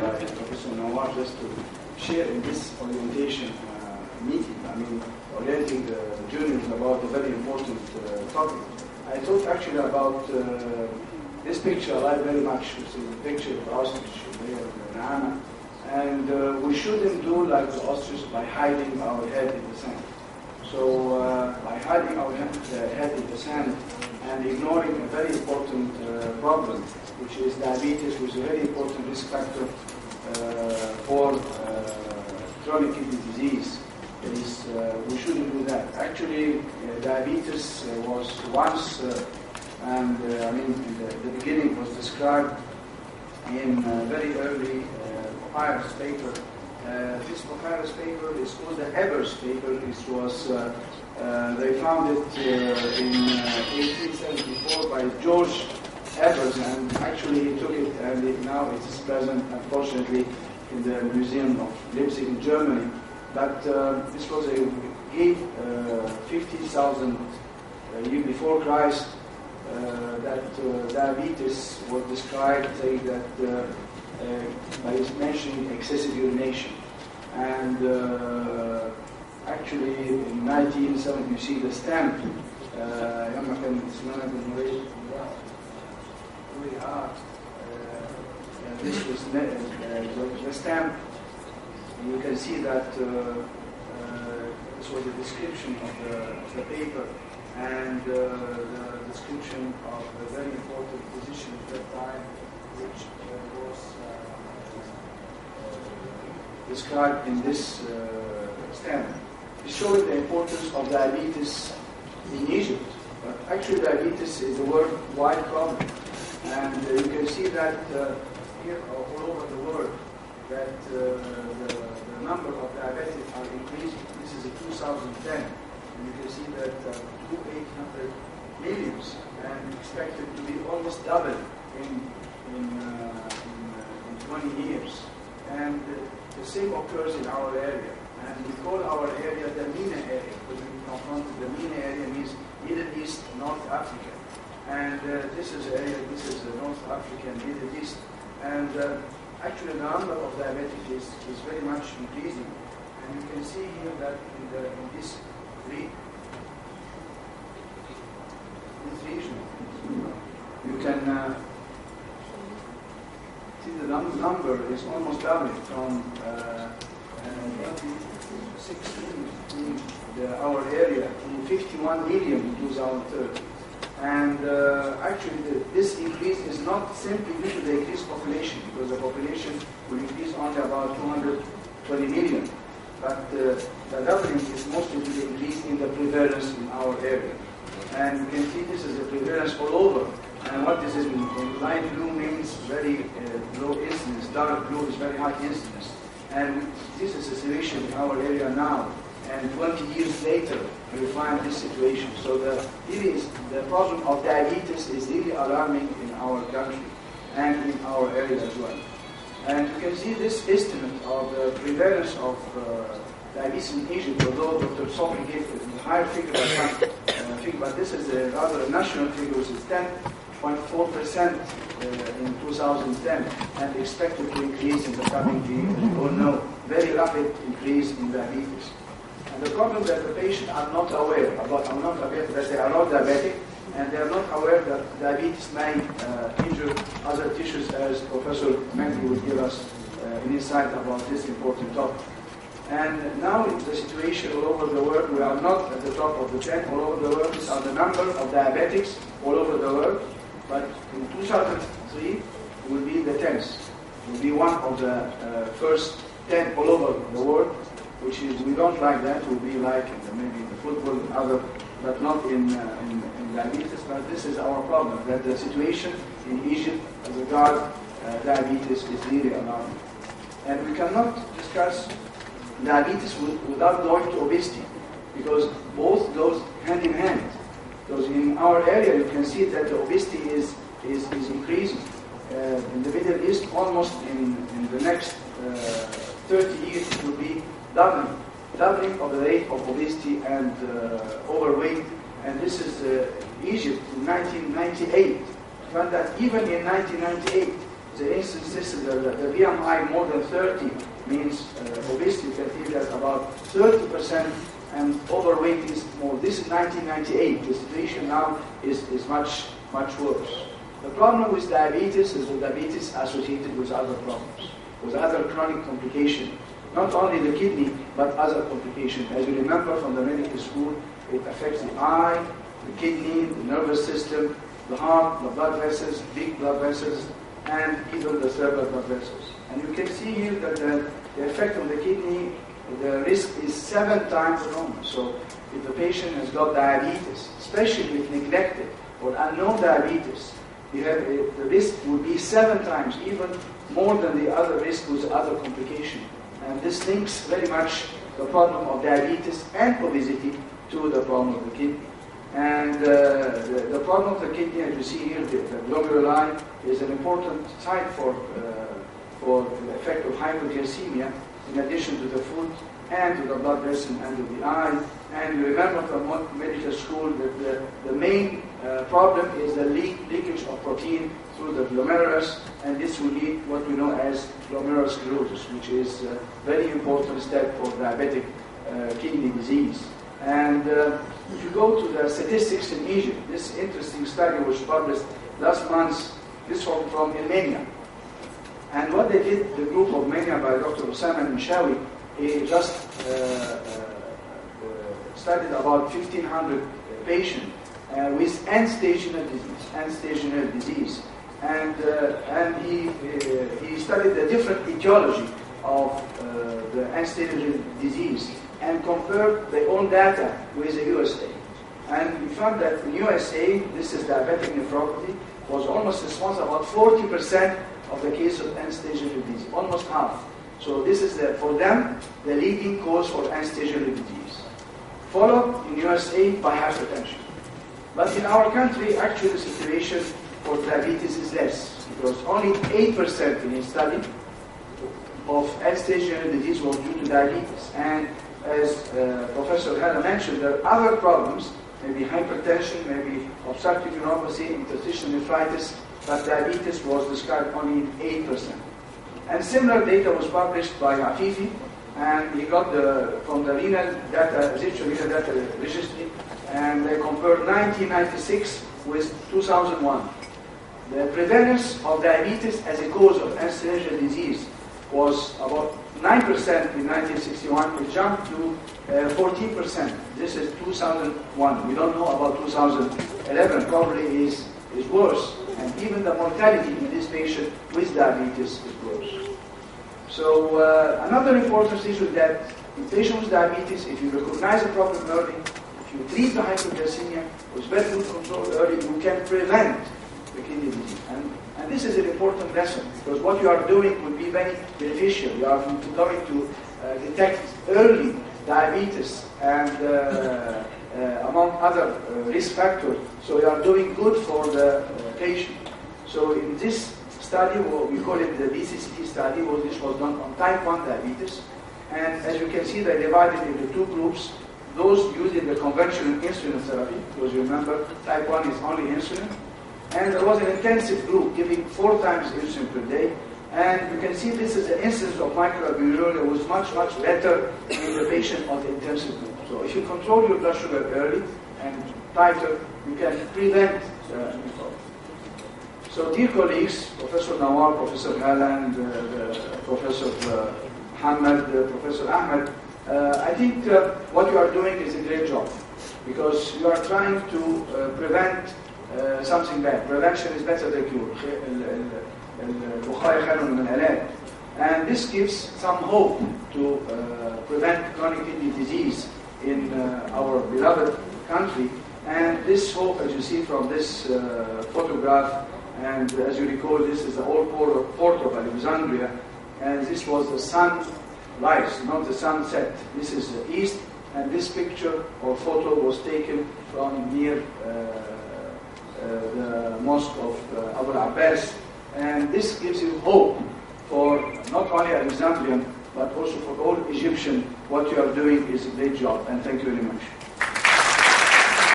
by Professor Nawar just to share in this orientation meeting. I mean, orienting the journalists about a very important topic. I thought actually about this picture I like very much, which is a picture of ostrich there in Nana. And we shouldn't do like the ostrich by hiding our head in the sand. So by hiding our head in the sand and ignoring a very important problem, which is diabetes, which is a very important risk factor for chronic kidney disease, we shouldn't do that. Actually, diabetes was once, I mean, in the beginning was described in very early papyrus paper. This papyrus paper is called the Ebers paper. It was they found it in 1874 by George Ebers, and actually he took it, and now it is present, unfortunately, in the Museum of Leipzig in Germany. But this was a 50,000 years before Christ that diabetes was described, saying that by mentioning excessive urination. And actually in 1970 you see the stamp. This was the stamp. You can see that this was a description of the paper and the description of a very important physician at that time, which was described in this stamp. It's showing the importance of diabetes in Egypt. But actually diabetes is a worldwide problem. And you can see that here all over the world that the number of diabetics are increasing. This is in 2010. And you can see that 800 millions and expected to be almost double in 20 years. And the same occurs in our area. And we call our area the MENA area, because we confronted the MENA area means Middle East, North Africa. And this is North Africa and Middle East. And actually the number of diabetics is very much increasing. And you can see here that in this region, you can see the number is almost doubling from 16 in our area to 51 million in 2030. And actually this increase is not simply due to the increased population, because the population will increase only about 220 million. But the doubling is mostly due to the increase in the prevalence in our area. And you can see this is a prevalence all over. And what this is in light blue means very low incidence, dark blue is very high incidence. And this is the situation in our area now. And 20 years later, we find this situation. So the problem of diabetes is really alarming in our country and in our area as well. And you can see this estimate of the prevalence of diabetes in Egypt, although Dr. Sofi gave a higher figure, but this is a rather national figure, which is 10.4% in 2010, and expected to increase in the coming years. Or no, very rapid increase in diabetes. And the problem that the patients are not aware that they are not diabetic, and they are not aware that diabetes may injure other tissues, as Professor Mehdi will give us an insight about this important topic. And now in the situation all over the world, we are not at the top of the 10 all over the world. These are the number of diabetics all over the world. But in 2003, we will be the 10th. We will be one of the first 10 all over the world, which is, we don't like that. We'll be like maybe in the football and other, but not in diabetes. But this is our problem, that the situation in Egypt as regards diabetes is really alarming. And we cannot discuss diabetes without going to obesity, because both goes hand in hand. Because in our area, you can see that the obesity is increasing. In the Middle East, almost in the next 30 years, it will be doubling of the rate of obesity and overweight. And this is Egypt in 1998. Found that even in 1998, the instances, the BMI more than 30 means obesity. You can see that about 30%, and overweight is more. This is 1998. The situation now is much worse. The problem with diabetes is that diabetes associated with other problems, with other chronic complications. Not only the kidney, but other complications. As you remember from the medical school, it affects the eye, the kidney, the nervous system, the heart, the blood vessels, big blood vessels, and even the cerebral blood vessels. And you can see here that the effect on the kidney, the risk is 7 times the normal. So if the patient has got diabetes, especially if neglected or unknown diabetes, you have the risk would be 7 times, even more than the other risk with other complication. And this links very much the problem of diabetes and obesity to the problem of the kidney. And the problem of the kidney, as you see here, the glomeruli is an important site for the effect of hypoglycemia, in addition to the food and to the blood vessel and to the eye. And you remember from medical school that the main problem is the leakage of protein through the glomerulus, and this will lead what we know as glomerulosclerosis, which is a very important step for diabetic kidney disease. And if you go to the statistics in Egypt, this interesting study was published last month, this one from Ilmenia. And what they did, the group of Mania by Dr. Osama Mishawi, he just studied about 1,500 patients with end-stage renal disease. And he studied the different etiology of the end-stage renal disease and compared their own data with the USA. And we found that in USA, this is diabetic nephropathy, was almost responsible about 40% of the case of end-stage renal disease, almost half. So this is, for them, the leading cause for end-stage renal disease. Followed in USA by hypertension. But in our country, actually the situation for diabetes is less, because only 8% in a study of end-stage renal disease was due to diabetes. And as Professor Hala mentioned, there are other problems, maybe hypertension, maybe obstructive neuropathy, interstitial nephritis, but diabetes was described only in 8%. And similar data was published by Afifi, and he got from the renal data, Egyptian renal data registry, and they compared 1996 with 2001. The prevalence of diabetes as a cause of end-stage renal disease was about 9% in 1961. It jumped to 14%. This is 2001. We don't know about 2011. Probably is worse. And even the mortality in this patient with diabetes is worse. So another important issue is that in patients with diabetes, if you recognize the problem early, if you treat the hypoglycemia with very good control early, you can prevent the kidney disease. And this is an important lesson, because what you are doing will be very beneficial. You are going to detect early diabetes and among other risk factors. So you are doing good for the patient. So in this study, we call it the BCCT study, this was done on type 1 diabetes. And as you can see, they divided into 2 groups. Those using the conventional insulin therapy, because you remember, type 1 is only insulin. And there was an intensive group giving 4 times insulin per day. And you can see this is the incidence of microalbuminuria was much, much better in the patient of the intensive group. So if you control your blood sugar early and tighter, you can prevent nephropathy. So dear colleagues, Professor Nawar, Professor Haaland, Professor Muhammad, Professor Ahmed, I think what you are doing is a great job, because you are trying to prevent something bad. Prevention is better than cure. And this gives some hope to prevent chronic kidney disease in our beloved country. And this hope, as you see from this photograph, and as you recall, this is the old port of Alexandria, and this was the sunrise, not the sunset. This is the east, and this picture or photo was taken from near the mosque of Abu al-Abbas, and this gives you hope for not only Alexandrian, but also for all Egyptian. What you are doing is a great job, and thank you very much.